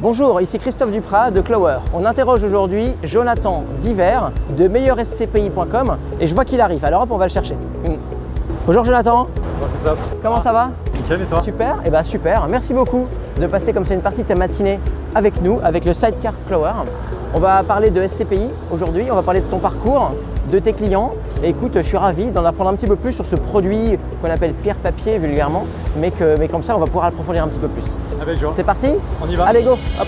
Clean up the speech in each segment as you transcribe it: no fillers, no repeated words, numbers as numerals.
Bonjour, ici Christophe Duprat de Clower. On interroge aujourd'hui Jonathan Diver de meilleurscpi.com et je vois qu'il arrive, alors hop, on va le chercher. Bonjour Jonathan. Bonjour Christophe. Comment ça va? Nickel, et toi? Super, et super. Merci beaucoup de passer comme ça une partie de ta matinée avec nous, avec le Sidecar Clower. On va parler de SCPI aujourd'hui, on va parler de ton parcours, de tes clients. Et écoute, je suis ravi d'en apprendre un petit peu plus sur ce produit qu'on appelle pierre-papier vulgairement, mais comme ça on va pouvoir approfondir un petit peu plus. Avec joie. C'est parti? On y va. Allez go, hop.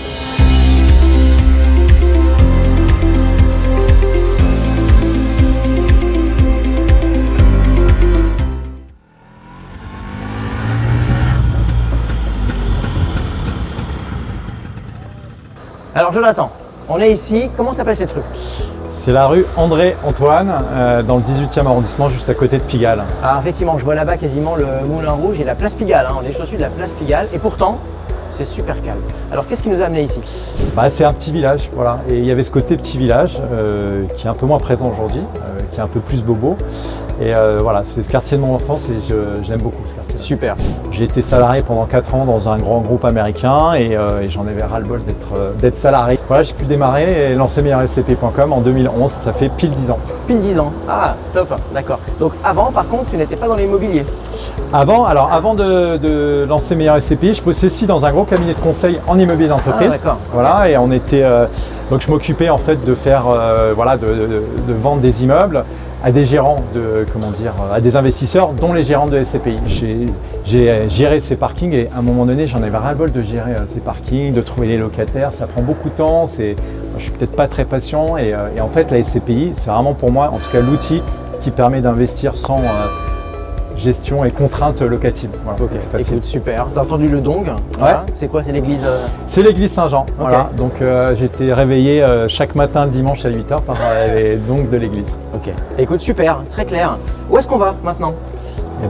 Alors Jonathan, on est ici, comment s'appelle cette rue? C'est la rue André-Antoine, dans le 18e arrondissement, juste à côté de Pigalle. Alors effectivement, je vois là-bas quasiment le Moulin Rouge et la place Pigalle, on est juste au-dessus de la place Pigalle et pourtant, c'est super calme. Alors qu'est-ce qui nous a amené ici? C'est un petit village, voilà. Et il y avait ce côté petit village qui est un peu moins présent aujourd'hui, qui est un peu plus bobo. Et voilà, c'est ce quartier de mon enfance et j'aime beaucoup ce quartier. Super. J'ai été salarié pendant 4 ans dans un grand groupe américain et j'en avais ras-le-bol d'être salarié. Voilà, j'ai pu démarrer et lancer meilleurscpi.com en 2011, ça fait pile 10 ans. Pile 10 ans, ah top, d'accord. Donc avant par contre tu n'étais pas dans l'immobilier? Avant de lancer Meilleur SCPI, je bossais aussi dans un gros cabinet de conseil en immobilier d'entreprise. Ah, d'accord. Voilà, okay. Et on était donc je m'occupais en fait de faire de vendre des immeubles à des gérants à des investisseurs, dont les gérants de SCPI. J'ai géré ces parkings et à un moment donné, j'en avais ras-le-bol de gérer ces parkings, de trouver les locataires. Ça prend beaucoup de temps. Je suis peut-être pas très patient et en fait, la SCPI, c'est vraiment pour moi, en tout cas, l'outil qui permet d'investir sans gestion et contraintes locatives. Voilà, ok, écoute, super. T'as entendu le dong? Voilà. C'est quoi? C'est l'église C'est l'église Saint-Jean. Okay. Voilà. Donc j'étais réveillé chaque matin le dimanche à 8h par les dongs de l'église. Ok. Écoute, super, très clair. Où est-ce qu'on va maintenant?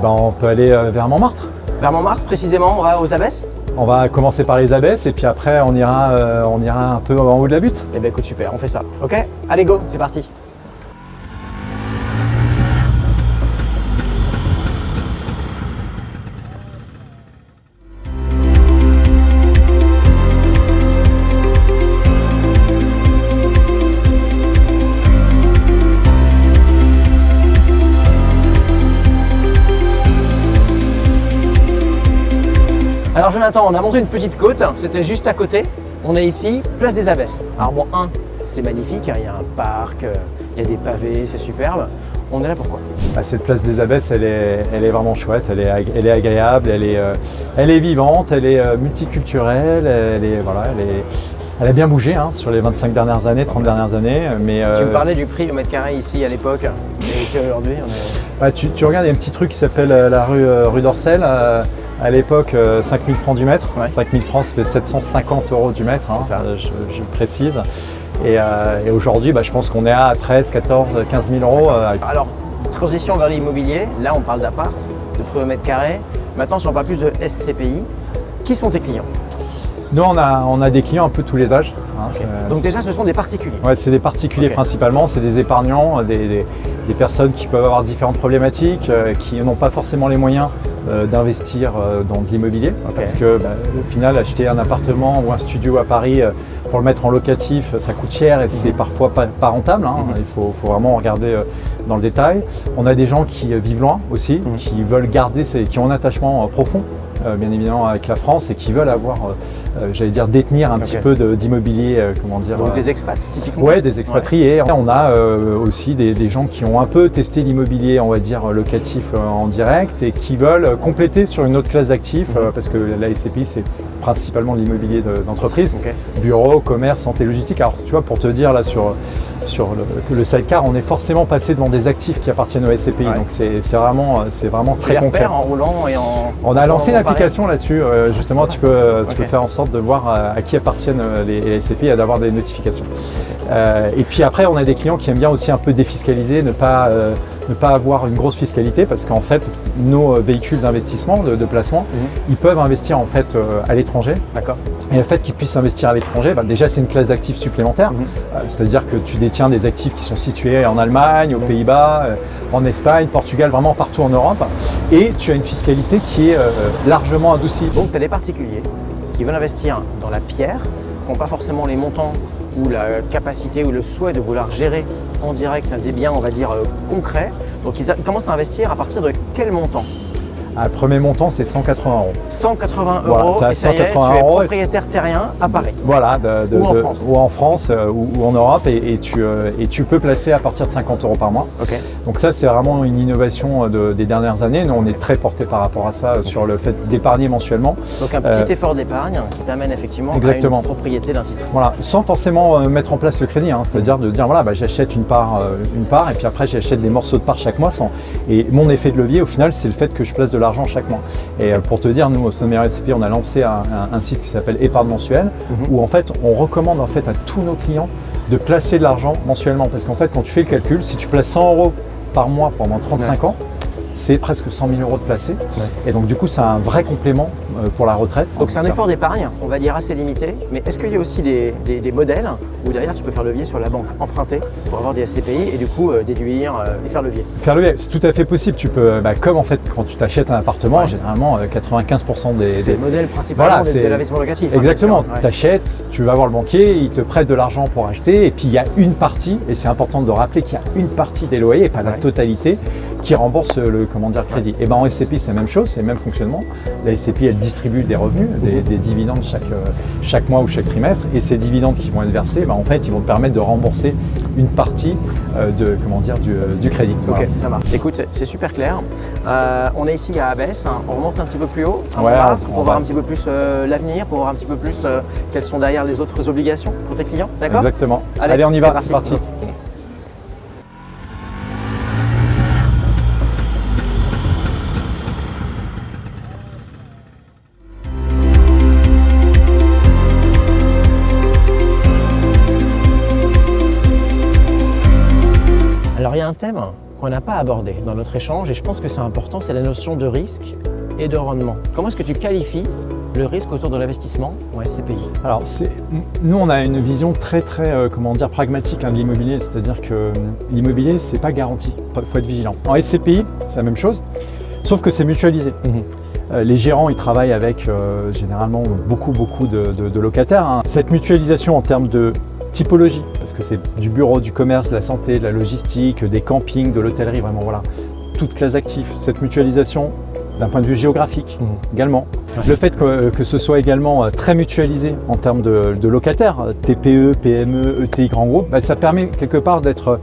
On peut aller vers Montmartre. Vers Montmartre, précisément, on va aux Abbesses? On va commencer par les Abbesses et puis après on ira un peu en haut de la butte. Écoute, super, on fait ça. Ok, allez go, c'est parti. Alors Jonathan, on a monté une petite côte, c'était juste à côté. On est ici, place des Abbesses. Alors bon, c'est magnifique, il y a un parc, il y a des pavés, c'est superbe. On est là pourquoi? Cette place des Abbesses, elle est vraiment chouette, elle est agréable, elle est vivante, elle est multiculturelle, elle a bien bougé sur les 25 dernières années, 30 dernières années. Mais, tu me parlais du prix au mètre carré ici à l'époque, et ici aujourd'hui on est... tu regardes, il y a un petit truc qui s'appelle la rue d'Orcel. À l'époque, 5 000 francs du mètre. Ouais. 5 000 francs, ça fait 750 € du mètre, je précise. Et aujourd'hui, je pense qu'on est à 13, 14, 15 000 €. Alors, transition vers l'immobilier, là on parle d'appart, de prix au mètre carré. Maintenant, si on parle plus de SCPI, qui sont tes clients? Nous, on a des clients un peu tous les âges. Okay. Donc déjà, ce sont des particuliers? Ouais, c'est des particuliers principalement, c'est des épargnants, des personnes qui peuvent avoir différentes problématiques, qui n'ont pas forcément les moyens d'investir dans de l'immobilier. Parce que au final, acheter un appartement ou un studio à Paris pour le mettre en locatif, ça coûte cher et c'est parfois pas rentable. Il faut vraiment regarder dans le détail. On a des gens qui vivent loin aussi, qui veulent garder, qui ont un attachement profond. Bien évidemment avec la France et qui veulent avoir, détenir un petit peu d'immobilier, Donc des expats typiquement? Ouais, des expatriés. Ouais. On a aussi des gens qui ont un peu testé l'immobilier, on va dire, locatif en direct et qui veulent compléter sur une autre classe d'actifs parce que la SCPI c'est principalement l'immobilier d'entreprise, bureau, commerce, santé, logistique. Alors tu vois, pour te dire là sur le sidecar, on est forcément passé devant des actifs qui appartiennent au SCPI, donc c'est vraiment très concret. En roulant et on a lancé une application là-dessus, justement tu peux faire en sorte de voir à qui appartiennent les SCPI et d'avoir des notifications. Et puis après, on a des clients qui aiment bien aussi un peu défiscaliser, ne pas avoir une grosse fiscalité parce qu'en fait, nos véhicules d'investissement, de placement, ils peuvent investir en fait à l'étranger. D'accord. Et le fait qu'ils puissent investir à l'étranger, déjà c'est une classe d'actifs supplémentaire, c'est-à-dire que tu détiens des actifs qui sont situés en Allemagne, aux Pays-Bas, en Espagne, Portugal, vraiment partout en Europe, et tu as une fiscalité qui est largement adoucie. Donc tu as des particuliers qui veulent investir dans la pierre, qui n'ont pas forcément les montants ou la capacité ou le souhait de vouloir gérer en direct des biens, on va dire, concrets. Donc ils commencent à investir à partir de quel montant? Le premier montant, c'est 180 €. 180 Voilà, euros, t'as et ça y est, 180 tu es € propriétaire terrien à Paris. Voilà, Ou en France. ou en Europe, et tu peux placer à partir de 50 € par mois. Ok. Donc ça, c'est vraiment une innovation des dernières années. Nous, on est très porté par rapport à ça, sur le fait d'épargner mensuellement. Donc un petit effort d'épargne qui t'amène effectivement Exactement. à une propriété d'un titre. Voilà, sans forcément mettre en place le crédit, hein. C'est-à-dire de dire voilà, j'achète une part, et puis après j'achète des morceaux de part chaque mois. Et mon effet de levier, au final, c'est le fait que je place de l'argent chaque mois. Et pour te dire, nous au sein de Meilleur SCPI, on a lancé un site qui s'appelle Épargne mensuelle, où en fait on recommande en fait à tous nos clients de placer de l'argent mensuellement. Parce qu'en fait, quand tu fais le calcul, si tu places 100 € par mois pendant 35 ans, c'est presque 100 000 € de placés. Et donc du coup, c'est un vrai complément pour la retraite. Donc c'est un effort d'épargne, on va dire assez limité, mais est-ce qu'il y a aussi des modèles où derrière tu peux faire levier sur la banque, emprunter pour avoir des SCPI et du coup déduire et faire levier? Faire levier, c'est tout à fait possible. Tu peux, comme en fait quand tu t'achètes un appartement, généralement 95% c'est le modèle principal de l'investissement locatif. Exactement, tu t'achètes, tu vas voir le banquier, il te prête de l'argent pour acheter, et puis il y a une partie, et c'est important de rappeler qu'il y a une partie des loyers, et pas la totalité, qui rembourse le crédit. Et ben en SCPI, c'est la même chose, c'est le même fonctionnement. La SCPI, elle distribue des revenus, des dividendes chaque mois ou chaque trimestre, et ces dividendes qui vont être versés, en fait, ils vont te permettre de rembourser une partie du crédit. Voilà. Ok, ça marche. Écoute, c'est super clair. On est ici à Abbesse, hein. On remonte un petit peu plus haut, pour voir un petit peu plus l'avenir, pour voir un petit peu plus quelles sont derrière les autres obligations pour tes clients. D'accord? Exactement. Allez, on y va, c'est parti. Alors il y a un thème qu'on n'a pas abordé dans notre échange et je pense que c'est important, c'est la notion de risque et de rendement. Comment est-ce que tu qualifies le risque autour de l'investissement en SCPI? Alors nous on a une vision très pragmatique de l'immobilier, c'est-à-dire que l'immobilier c'est pas garanti, il faut être vigilant. En SCPI c'est la même chose, sauf que c'est mutualisé. Les gérants ils travaillent avec généralement beaucoup de locataires, hein. Cette mutualisation en termes de typologie, parce que c'est du bureau, du commerce, de la santé, de la logistique, des campings, de l'hôtellerie, vraiment voilà, toute classe d'actifs. Cette mutualisation d'un point de vue géographique également. Le fait que ce soit également très mutualisé en termes de locataires, TPE, PME, ETI, grands groupes, ça permet quelque part d'être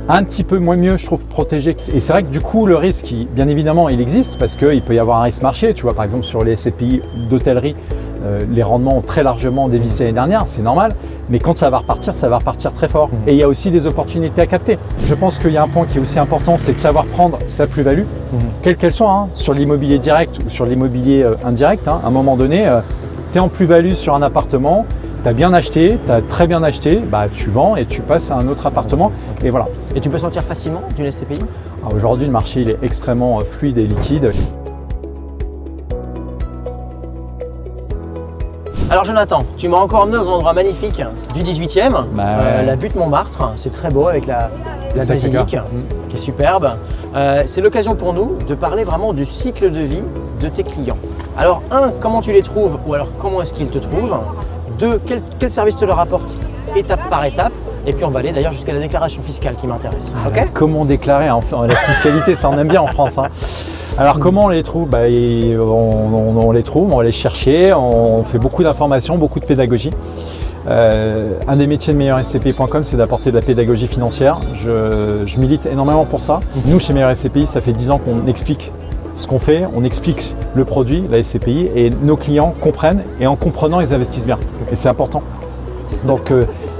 un petit peu mieux, je trouve, protégé. Et c'est vrai que du coup, le risque, bien évidemment, il existe parce qu'il peut y avoir un risque marché. Tu vois, par exemple, sur les SCPI d'hôtellerie, les rendements ont très largement dévissé l'année dernière, c'est normal. Mais quand ça va repartir très fort. Et il y a aussi des opportunités à capter. Je pense qu'il y a un point qui est aussi important, c'est de savoir prendre sa plus-value, quelle qu'elle soit, hein, sur l'immobilier direct ou sur l'immobilier indirect. Hein. À un moment donné, tu es en plus-value sur un appartement, tu as bien acheté, tu as très bien acheté, tu vends et tu passes à un autre appartement. Et voilà. Et tu peux sortir facilement d'une SCPI? Aujourd'hui, le marché il est extrêmement fluide et liquide. Alors Jonathan, tu m'as encore emmené dans un endroit magnifique du 18e, la butte Montmartre. C'est très beau avec la basilique qui est superbe. C'est l'occasion pour nous de parler vraiment du cycle de vie de tes clients. Alors comment tu les trouves ou alors comment est-ce qu'ils te trouvent? 2, quel service te leur apporte étape par étape? Et puis on va aller d'ailleurs jusqu'à la déclaration fiscale qui m'intéresse. Comment déclarer la fiscalité, ça on aime bien en France. Hein. Alors comment on les trouve? On les trouve, on va les chercher, on fait beaucoup d'informations, beaucoup de pédagogie. Un des métiers de meilleurscpi.com, c'est d'apporter de la pédagogie financière. Je milite énormément pour ça. Nous, chez Meilleur SCPI, ça fait 10 ans qu'on explique ce qu'on fait, on explique le produit, la SCPI, et nos clients comprennent, et en comprenant, ils investissent bien. Et c'est important. Donc,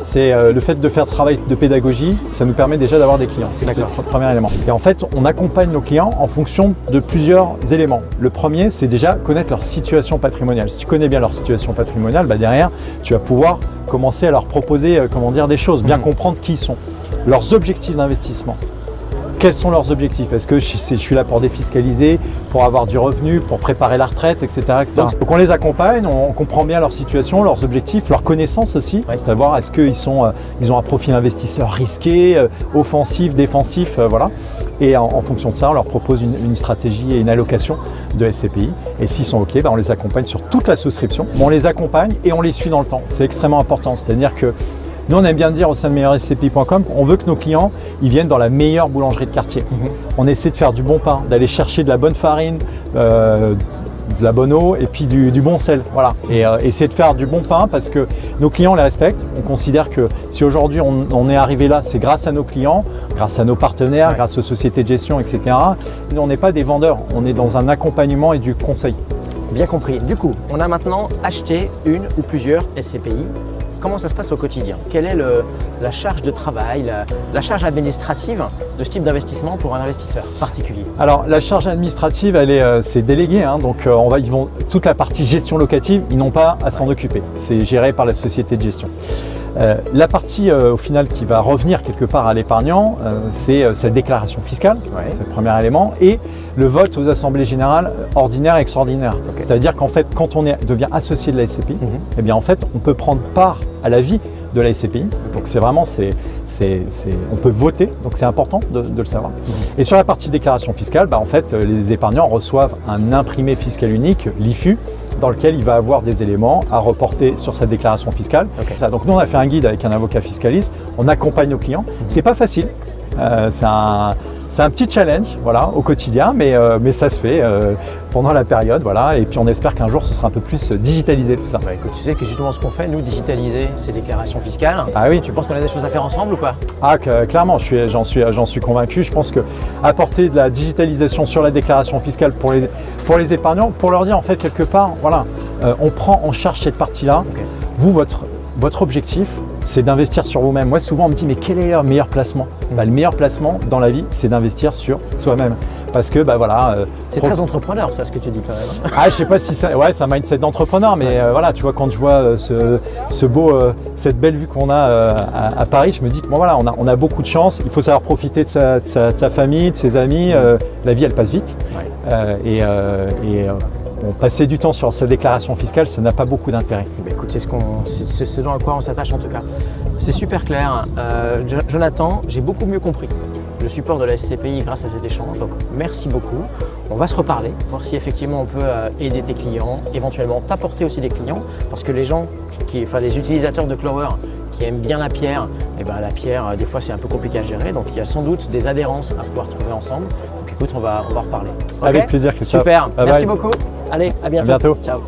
c'est le fait de faire ce travail de pédagogie, ça nous permet déjà d'avoir des clients. C'est le premier élément. Et en fait, on accompagne nos clients en fonction de plusieurs éléments. Le premier, c'est déjà connaître leur situation patrimoniale. Si tu connais bien leur situation patrimoniale, derrière, tu vas pouvoir commencer à leur proposer des choses, bien comprendre qui ils sont, leurs objectifs d'investissement. quels sont leurs objectifs. Est-ce que je suis là pour défiscaliser, pour avoir du revenu, pour préparer la retraite, etc. Donc on les accompagne, on comprend bien leur situation, leurs objectifs, leurs connaissances aussi, savoir est-ce qu'ils ont un profil investisseur risqué, offensif, défensif, voilà. Et en fonction de ça, on leur propose une stratégie et une allocation de SCPI. Et s'ils sont OK, on les accompagne sur toute la souscription. On les accompagne et on les suit dans le temps. C'est extrêmement important. C'est-à-dire que nous, on aime bien dire au sein de meilleurscpi.com, on veut que nos clients ils viennent dans la meilleure boulangerie de quartier. On essaie de faire du bon pain, d'aller chercher de la bonne farine, de la bonne eau et puis du bon sel. Voilà. Et essayer de faire du bon pain parce que nos clients les respectent. On considère que si aujourd'hui on est arrivé là, c'est grâce à nos clients, grâce à nos partenaires, grâce aux sociétés de gestion, etc. Nous, on n'est pas des vendeurs, on est dans un accompagnement et du conseil. Bien compris. Du coup, on a maintenant acheté une ou plusieurs SCPI. Comment ça se passe au quotidien? Quelle est la charge de travail, la charge administrative de ce type d'investissement pour un investisseur particulier? Alors la charge administrative, c'est délégué, hein, donc toute la partie gestion locative, ils n'ont pas à s'en occuper. C'est géré par la société de gestion. La partie au final qui va revenir quelque part à l'épargnant, c'est sa déclaration fiscale, c'est le premier élément, et le vote aux assemblées générales ordinaires et extraordinaires. C'est-à-dire qu'en fait, quand on devient associé de la SCPI, eh bien en fait, on peut prendre part à la vie de la SCPI. Donc c'est vraiment, on peut voter, donc c'est important de le savoir. Et sur la partie déclaration fiscale, en fait, les épargnants reçoivent un imprimé fiscal unique, l'IFU, dans lequel il va avoir des éléments à reporter sur sa déclaration fiscale. Donc nous, on a fait un guide avec un avocat fiscaliste, on accompagne nos clients. C'est pas facile, c'est un petit challenge voilà, au quotidien, mais ça se fait pendant la période. Voilà, et puis on espère qu'un jour, ce sera un peu plus digitalisé tout ça. Écoute, tu sais que justement ce qu'on fait, nous, digitaliser ces déclarations fiscales. Ah oui. Tu penses qu'on a des choses à faire ensemble ou pas? Ah, clairement, j'en suis convaincu. Je pense que apporter de la digitalisation sur la déclaration fiscale pour les épargnants, pour leur dire en fait quelque part, voilà, on prend en charge cette partie-là. Vous, votre objectif, c'est d'investir sur vous-même. Moi, souvent, on me dit, mais quel est le meilleur placement? Le meilleur placement dans la vie, c'est d'investir sur soi-même. Parce que, voilà… c'est très entrepreneur, ça, ce que tu dis quand même. Ah, je sais pas si ça… Ouais, c'est un mindset d'entrepreneur, mais voilà, tu vois, quand je vois cette belle vue qu'on a à Paris, je me dis que, bon, voilà, on a beaucoup de chance. Il faut savoir profiter de sa famille, de ses amis. La vie, elle passe vite. Passer du temps sur sa déclaration fiscale, ça n'a pas beaucoup d'intérêt. Écoute, c'est ce dans quoi on s'attache en tout cas. C'est super clair. Jonathan, j'ai beaucoup mieux compris le support de la SCPI grâce à cet échange. Donc merci beaucoup. On va se reparler, voir si effectivement on peut aider tes clients, éventuellement t'apporter aussi des clients, parce que les gens, les utilisateurs de Clower qui aiment bien la pierre, la pierre, des fois c'est un peu compliqué à gérer. Donc il y a sans doute des adhérences à pouvoir trouver ensemble. Donc écoute, on va en reparler. Avec plaisir, Christophe. Super, merci beaucoup. Allez, à bientôt. À bientôt. Ciao.